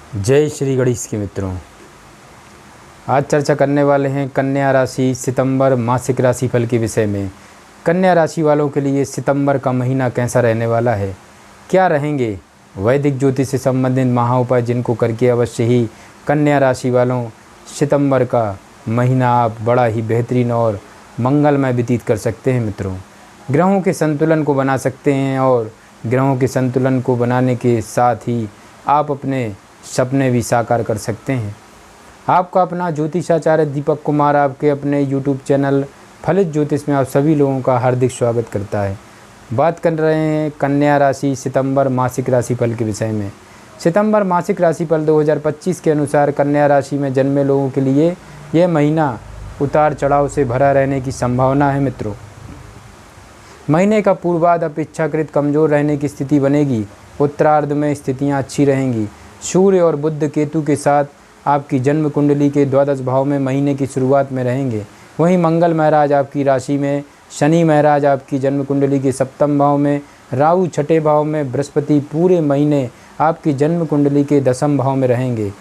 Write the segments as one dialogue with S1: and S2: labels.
S1: जय श्री गणेश के मित्रों, आज चर्चा करने वाले हैं कन्या राशि सितंबर मासिक राशिफल के विषय में। कन्या राशि वालों के लिए सितंबर का महीना कैसा रहने वाला है, क्या रहेंगे वैदिक ज्योतिष से संबंधित महाउपाय, जिनको करके अवश्य ही कन्या राशि वालों सितंबर का महीना आप बड़ा ही बेहतरीन और मंगलमय व्यतीत कर सकते हैं। मित्रों, ग्रहों के संतुलन को बना सकते हैं और ग्रहों के संतुलन को बनाने के साथ ही आप अपने सपने भी साकार कर सकते हैं। आपका अपना ज्योतिषाचार्य दीपक कुमार आपके अपने YouTube चैनल फलित ज्योतिष में आप सभी लोगों का हार्दिक स्वागत करता है। बात कर रहे हैं कन्या राशि सितंबर मासिक राशिफल के विषय में। सितंबर मासिक राशिफल 2025 के अनुसार कन्या राशि में जन्मे लोगों के लिए यह महीना उतार चढ़ाव से भरा रहने की संभावना है। मित्रों, महीने का पूर्वार्ध अपेक्षाकृत कमज़ोर रहने की स्थिति बनेगी। उत्तरार्ध में स्थितियां अच्छी रहेंगी। सूर्य और बुध केतु के साथ आपकी जन्म कुंडली के द्वादश भाव में महीने की शुरुआत में रहेंगे। वहीं मंगल महाराज आपकी राशि में, शनि महाराज आपकी जन्म कुंडली के सप्तम भाव में, राहु छठे भाव में, बृहस्पति पूरे महीने आपकी जन्म कुंडली के दसम भाव में रहेंगे।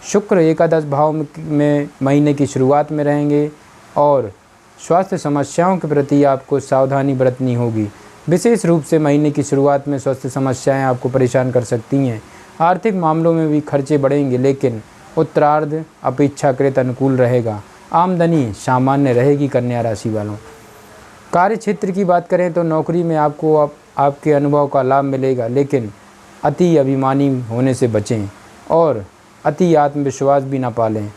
S1: शुक्र एकादश भाव में महीने की शुरुआत में रहेंगे और स्वास्थ्य समस्याओं के प्रति आपको सावधानी बरतनी होगी। विशेष रूप से महीने की शुरुआत में स्वास्थ्य समस्याएं आपको परेशान कर सकती हैं। आर्थिक मामलों में भी खर्चे बढ़ेंगे, लेकिन उत्तरार्ध अपेक्षाकृत अनुकूल रहेगा। आमदनी सामान्य रहेगी। कन्या राशि वालों, कार्य क्षेत्र की बात करें तो नौकरी में आपको आपके अनुभव का लाभ मिलेगा, लेकिन अति अभिमानी होने से बचें और अति आत्मविश्वास भी न पालें।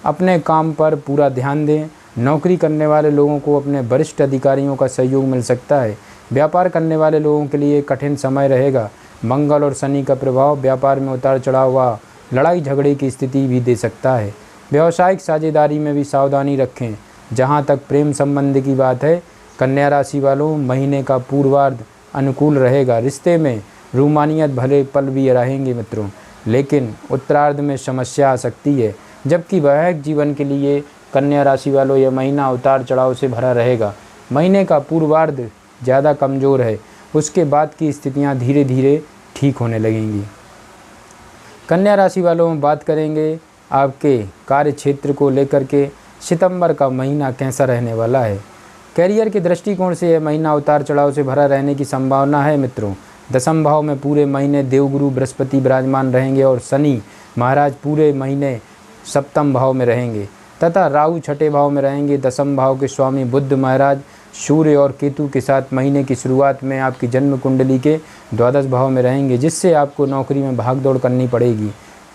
S1: अपने काम पर पूरा ध्यान दें। नौकरी करने वाले लोगों को अपने वरिष्ठ अधिकारियों का सहयोग मिल सकता है। व्यापार करने वाले लोगों के लिए कठिन समय रहेगा। मंगल और शनि का प्रभाव व्यापार में उतार चढ़ाव व लड़ाई झगड़े की स्थिति भी दे सकता है। व्यावसायिक साझेदारी में भी सावधानी रखें। जहां तक प्रेम संबंध की बात है, कन्या राशि वालों महीने का पूर्वार्ध अनुकूल रहेगा। रिश्ते में रूमानियत भले पल भी रहेंगे मित्रों, लेकिन उत्तरार्ध में समस्या आ सकती है। जबकि वैवाहिक जीवन के लिए कन्या राशि वालों यह महीना उतार चढ़ाव से भरा रहेगा। महीने का पूर्वार्ध ज़्यादा कमज़ोर है, उसके बाद की स्थितियां धीरे धीरे ठीक होने लगेंगी। कन्या राशि वालों, बात करेंगे आपके कार्य क्षेत्र को लेकर के सितंबर का महीना कैसा रहने वाला है। कैरियर के दृष्टिकोण से यह महीना उतार चढ़ाव से भरा रहने की संभावना है। मित्रों, दसम भाव में पूरे महीने देवगुरु बृहस्पति विराजमान रहेंगे और शनि महाराज पूरे महीने सप्तम भाव में रहेंगे तथा राहु छठे भाव में रहेंगे। दसम भाव के स्वामी बुध महाराज सूर्य और केतु के साथ महीने की शुरुआत में आपकी जन्म कुंडली के द्वादश भाव में रहेंगे, जिससे आपको नौकरी में भागदौड़ करनी पड़ेगी।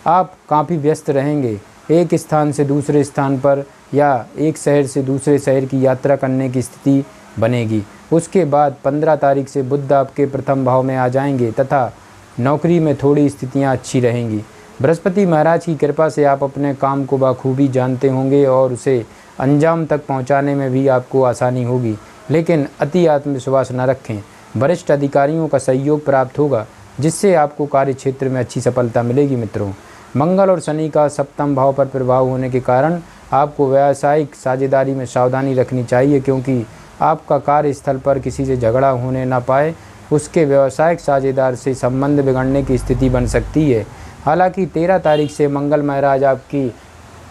S1: आप काफ़ी व्यस्त रहेंगे। एक स्थान से दूसरे स्थान पर या एक शहर से दूसरे शहर की यात्रा करने की स्थिति बनेगी। उसके बाद 15 तारीख से बुध आपके प्रथम भाव में आ जाएंगे तथा नौकरी में थोड़ी स्थितियाँ अच्छी रहेंगी। बृहस्पति महाराज की कृपा से आप अपने काम को बखूबी जानते होंगे और उसे अंजाम तक पहुंचाने में भी आपको आसानी होगी, लेकिन अति आत्मविश्वास न रखें। वरिष्ठ अधिकारियों का सहयोग प्राप्त होगा, जिससे आपको कार्य क्षेत्र में अच्छी सफलता मिलेगी। मित्रों, मंगल और शनि का सप्तम भाव पर प्रभाव होने के कारण आपको व्यावसायिक साझेदारी में सावधानी रखनी चाहिए, क्योंकि आपका कार्यस्थल पर किसी से झगड़ा होने ना पाए। उसके व्यावसायिक साझेदार से संबंध बिगड़ने की स्थिति बन सकती है। हालांकि 13 तारीख से मंगल महाराज आपकी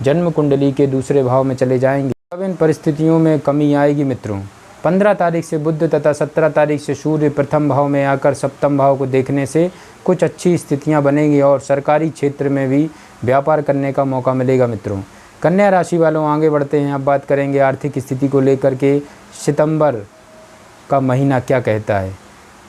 S1: जन्म कुंडली के दूसरे भाव में चले जाएंगे, तब इन परिस्थितियों में कमी आएगी। मित्रों, 15 तारीख से बुध तथा 17 तारीख से सूर्य प्रथम भाव में आकर सप्तम भाव को देखने से कुछ अच्छी स्थितियां बनेंगी और सरकारी क्षेत्र में भी व्यापार करने का मौका मिलेगा। मित्रों, कन्या राशि वालों, आगे बढ़ते हैं। अब बात करेंगे आर्थिक स्थिति को लेकर के सितंबर का महीना क्या कहता है।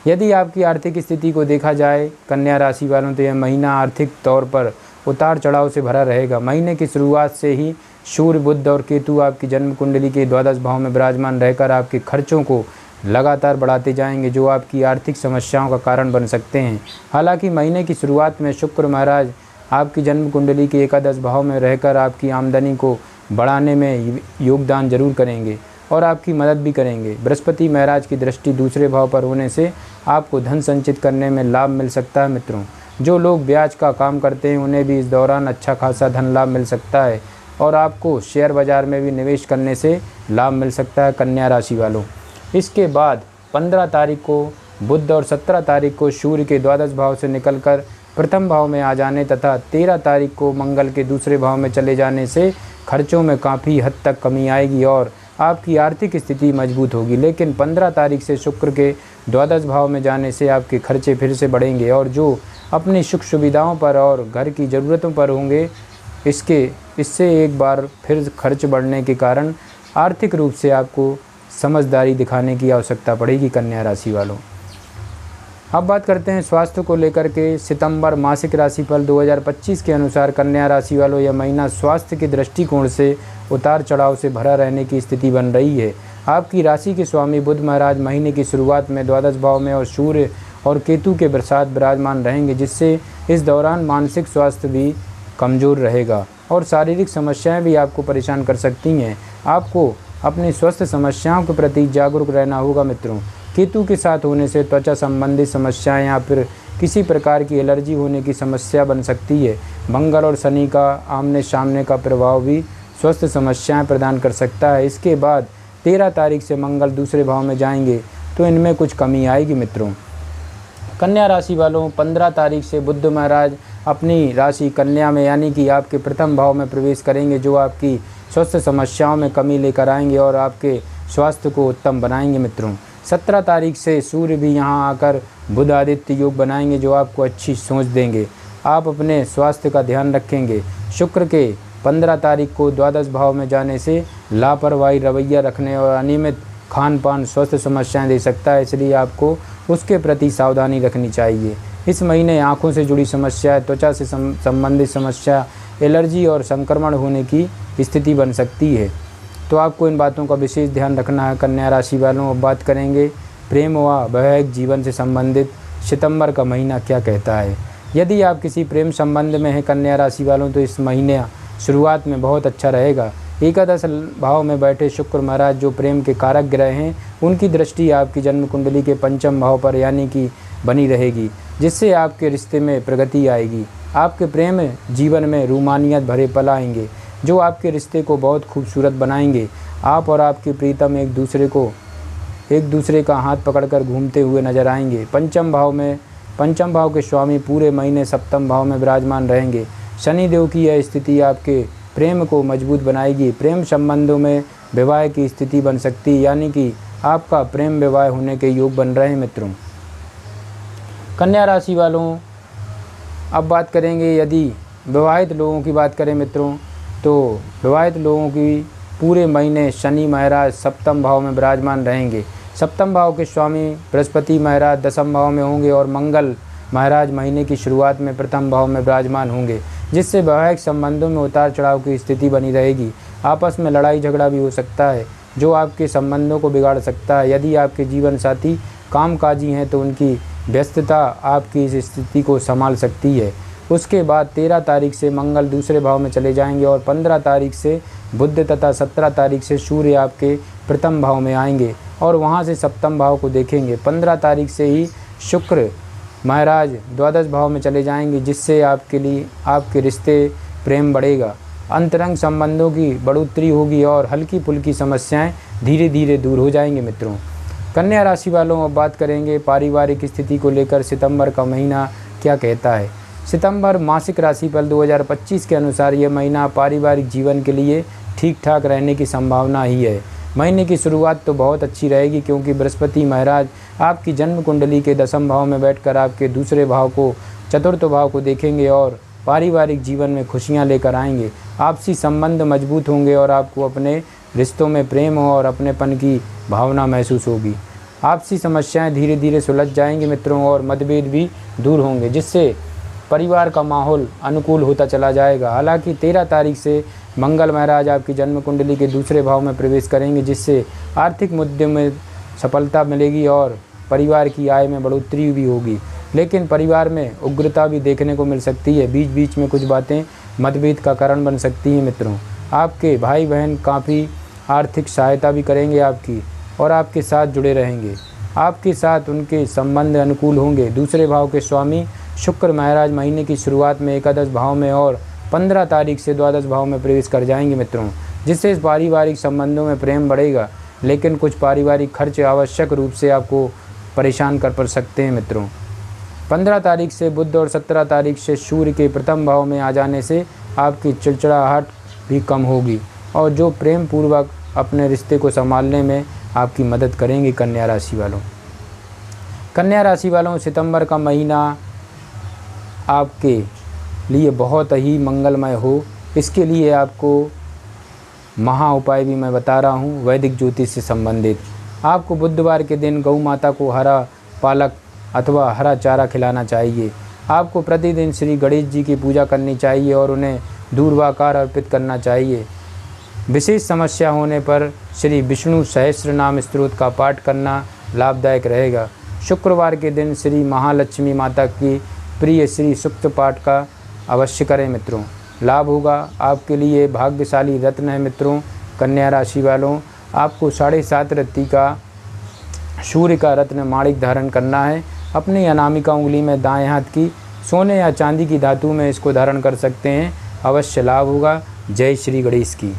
S1: यदि आपकी आर्थिक स्थिति को देखा जाए कन्या राशि वालों, तो यह महीना आर्थिक तौर पर उतार चढ़ाव से भरा रहेगा। महीने की शुरुआत से ही सूर्य बुध और केतु आपकी जन्म कुंडली के द्वादश भाव में विराजमान रहकर आपके खर्चों को लगातार बढ़ाते जाएंगे, जो आपकी आर्थिक समस्याओं का कारण बन सकते हैं। हालांकि महीने की शुरुआत में शुक्र महाराज आपकी जन्म कुंडली के एकादश भाव में रहकर आपकी आमदनी को बढ़ाने में योगदान जरूर करेंगे और आपकी मदद भी करेंगे। बृहस्पति महाराज की दृष्टि दूसरे भाव पर होने से आपको धन संचित करने में लाभ मिल सकता है। मित्रों, जो लोग ब्याज का काम करते हैं उन्हें भी इस दौरान अच्छा खासा धन लाभ मिल सकता है और आपको शेयर बाजार में भी निवेश करने से लाभ मिल सकता है। कन्या राशि वालों, इसके बाद 15 तारीख को बुध और 17 तारीख को सूर्य के द्वादश भाव से निकलकर प्रथम भाव में आ जाने तथा 13 तारीख को मंगल के दूसरे भाव में चले जाने से खर्चों में काफ़ी हद तक कमी आएगी और आपकी आर्थिक स्थिति मजबूत होगी। लेकिन 15 तारीख से शुक्र के द्वादश भाव में जाने से आपके खर्चे फिर से बढ़ेंगे और जो अपनी सुख सुविधाओं पर और घर की ज़रूरतों पर होंगे इससे एक बार फिर खर्च बढ़ने के कारण आर्थिक रूप से आपको समझदारी दिखाने की आवश्यकता पड़ेगी कन्या राशि वालों। अब बात करते हैं स्वास्थ्य को लेकर के। सितंबर मासिक राशिफल 2025 के अनुसार कन्या राशि वालों यह महीना स्वास्थ्य के दृष्टिकोण से उतार चढ़ाव से भरा रहने की स्थिति बन रही है। आपकी राशि के स्वामी बुध महाराज महीने की शुरुआत में द्वादश भाव में और सूर्य और केतु के साथ विराजमान रहेंगे, जिससे इस दौरान मानसिक स्वास्थ्य भी कमज़ोर रहेगा और शारीरिक समस्याएं भी आपको परेशान कर सकती हैं। आपको अपनी स्वास्थ्य समस्याओं के प्रति जागरूक रहना होगा मित्रों। केतु के साथ होने से त्वचा संबंधी समस्याएं या फिर किसी प्रकार की एलर्जी होने की समस्या बन सकती है। मंगल और शनि का आमने सामने का प्रभाव भी स्वास्थ्य समस्याएं प्रदान कर सकता है। इसके बाद 13 तारीख से मंगल दूसरे भाव में जाएंगे तो इनमें कुछ कमी आएगी मित्रों। कन्या राशि वालों 15 तारीख से बुध महाराज अपनी राशि कन्या में यानी कि आपके प्रथम भाव में प्रवेश करेंगे, जो आपकी स्वास्थ्य समस्याओं में कमी लेकर आएंगे और आपके स्वास्थ्य को उत्तम बनाएंगे मित्रों। 17 तारीख से सूर्य भी यहां आकर बुध आदित्य योग बनाएंगे, जो आपको अच्छी सोच देंगे। आप अपने स्वास्थ्य का ध्यान रखेंगे। शुक्र के 15 तारीख को द्वादश भाव में जाने से लापरवाही रवैया रखने और अनियमित खान पान स्वास्थ्य समस्याएं दे सकता है, इसलिए आपको उसके प्रति सावधानी रखनी चाहिए। इस महीने आँखों से जुड़ी समस्या, त्वचा से संबंधित समस्या, एलर्जी और संक्रमण होने की स्थिति बन सकती है, तो आपको इन बातों का विशेष ध्यान रखना है कन्या राशि वालों। अब बात करेंगे प्रेम व वैवाहिक जीवन से संबंधित सितंबर का महीना क्या कहता है। यदि आप किसी प्रेम संबंध में हैं कन्या राशि वालों, तो इस महीने शुरुआत में बहुत अच्छा रहेगा। एकादश भाव में बैठे शुक्र महाराज जो प्रेम के कारक ग्रह हैं, उनकी दृष्टि आपकी जन्म कुंडली के पंचम भाव पर यानी कि बनी रहेगी, जिससे आपके रिश्ते में प्रगति आएगी। आपके प्रेम जीवन में रूमानियत भरे पल आएंगे, जो आपके रिश्ते को बहुत खूबसूरत बनाएंगे। आप और आपके प्रीतम एक दूसरे का हाथ पकड़कर घूमते हुए नजर आएंगे। पंचम भाव के स्वामी पूरे महीने सप्तम भाव में विराजमान रहेंगे। शनि देव की यह स्थिति आपके प्रेम को मजबूत बनाएगी। प्रेम संबंधों में विवाह की स्थिति बन सकती है, यानी कि आपका प्रेम विवाह होने के योग बन रहे हैं मित्रों। कन्या राशि वालों अब बात करेंगे, यदि विवाहित लोगों की बात करें मित्रों, तो विवाहित लोगों की पूरे महीने शनि महाराज सप्तम भाव में विराजमान रहेंगे। सप्तम भाव के स्वामी बृहस्पति महाराज दसम भाव में होंगे और मंगल महाराज महीने की शुरुआत में प्रथम भाव में विराजमान होंगे, जिससे वैवाहिक संबंधों में उतार चढ़ाव की स्थिति बनी रहेगी। आपस में लड़ाई झगड़ा भी हो सकता है, जो आपके संबंधों को बिगाड़ सकता है। यदि आपके जीवन साथी कामकाजी हैं तो उनकी व्यस्तता आपकी इस स्थिति को संभाल सकती है। उसके बाद 13 तारीख से मंगल दूसरे भाव में चले जाएंगे और 15 तारीख से बुध तथा 17 तारीख से सूर्य आपके प्रथम भाव में आएंगे और वहां से सप्तम भाव को देखेंगे। 15 तारीख से ही शुक्र महाराज द्वादश भाव में चले जाएंगे, जिससे आपके रिश्ते प्रेम बढ़ेगा, अंतरंग संबंधों की बढ़ोतरी होगी और हल्की फुल्की समस्याएं धीरे धीरे दूर हो जाएंगे मित्रों। कन्या राशि वालों अब बात करेंगे पारिवारिक स्थिति को लेकर सितंबर का महीना क्या कहता है। सितंबर मासिक राशिफल 2025 के अनुसार यह महीना पारिवारिक जीवन के लिए ठीक ठाक रहने की संभावना ही है। महीने की शुरुआत तो बहुत अच्छी रहेगी, क्योंकि बृहस्पति महाराज आपकी जन्म कुंडली के दसम भाव में बैठकर आपके दूसरे भाव को चतुर्थ भाव को देखेंगे और पारिवारिक जीवन में खुशियां लेकर आएंगे। आपसी संबंध मजबूत होंगे और आपको अपने रिश्तों में प्रेम और अपनेपन की भावना महसूस होगी। आपसी समस्याएं धीरे धीरे सुलझ जाएंगी मित्रों और मतभेद भी दूर होंगे, जिससे परिवार का माहौल अनुकूल होता चला जाएगा। हालांकि 13 तारीख से मंगल महाराज आपकी जन्म कुंडली के दूसरे भाव में प्रवेश करेंगे, जिससे आर्थिक मुद्दों में सफलता मिलेगी और परिवार की आय में बढ़ोतरी भी होगी। लेकिन परिवार में उग्रता भी देखने को मिल सकती है। बीच बीच में कुछ बातें मतभेद का कारण बन सकती हैं मित्रों। आपके भाई बहन काफ़ी आर्थिक सहायता भी करेंगे आपकी और आपके साथ जुड़े रहेंगे। आपके साथ उनके संबंध अनुकूल होंगे। दूसरे भाव के स्वामी शुक्र महाराज महीने की शुरुआत में एकादश भाव में और 15 तारीख से द्वादश भाव में प्रवेश कर जाएंगे मित्रों, जिससे इस पारिवारिक संबंधों में प्रेम बढ़ेगा। लेकिन कुछ पारिवारिक खर्च आवश्यक रूप से आपको परेशान कर सकते हैं मित्रों। 15 तारीख से बुध और 17 तारीख से सूर्य के प्रथम भाव में आ जाने से आपकी चिड़चिड़ाहट भी कम होगी और जो प्रेम पूर्वक अपने रिश्ते को संभालने में आपकी मदद करेंगे। कन्या राशि वालों, कन्या राशि वालों, सितंबर का महीना आपके लिए बहुत ही मंगलमय हो, इसके लिए आपको महा उपाय भी मैं बता रहा हूँ वैदिक ज्योतिष से संबंधित। आपको बुधवार के दिन गौ माता को हरा पालक अथवा हरा चारा खिलाना चाहिए। आपको प्रतिदिन श्री गणेश जी की पूजा करनी चाहिए और उन्हें दूर्वाकार अर्पित करना चाहिए। विशेष समस्या होने पर श्री विष्णु सहस्त्र नाम स्तोत्र का पाठ करना लाभदायक रहेगा। शुक्रवार के दिन श्री महालक्ष्मी माता की प्रिय श्री सूक्त पाठ का अवश्य करें मित्रों, लाभ होगा। आपके लिए भाग्यशाली रत्न है मित्रों कन्या राशि वालों, आपको 7.5 रत्ती का सूर्य का रत्न माणिक धारण करना है। अपनी अनामिका उंगली में दाएं हाथ की सोने या चांदी की धातु में इसको धारण कर सकते हैं, अवश्य लाभ होगा। जय श्री गणेश की।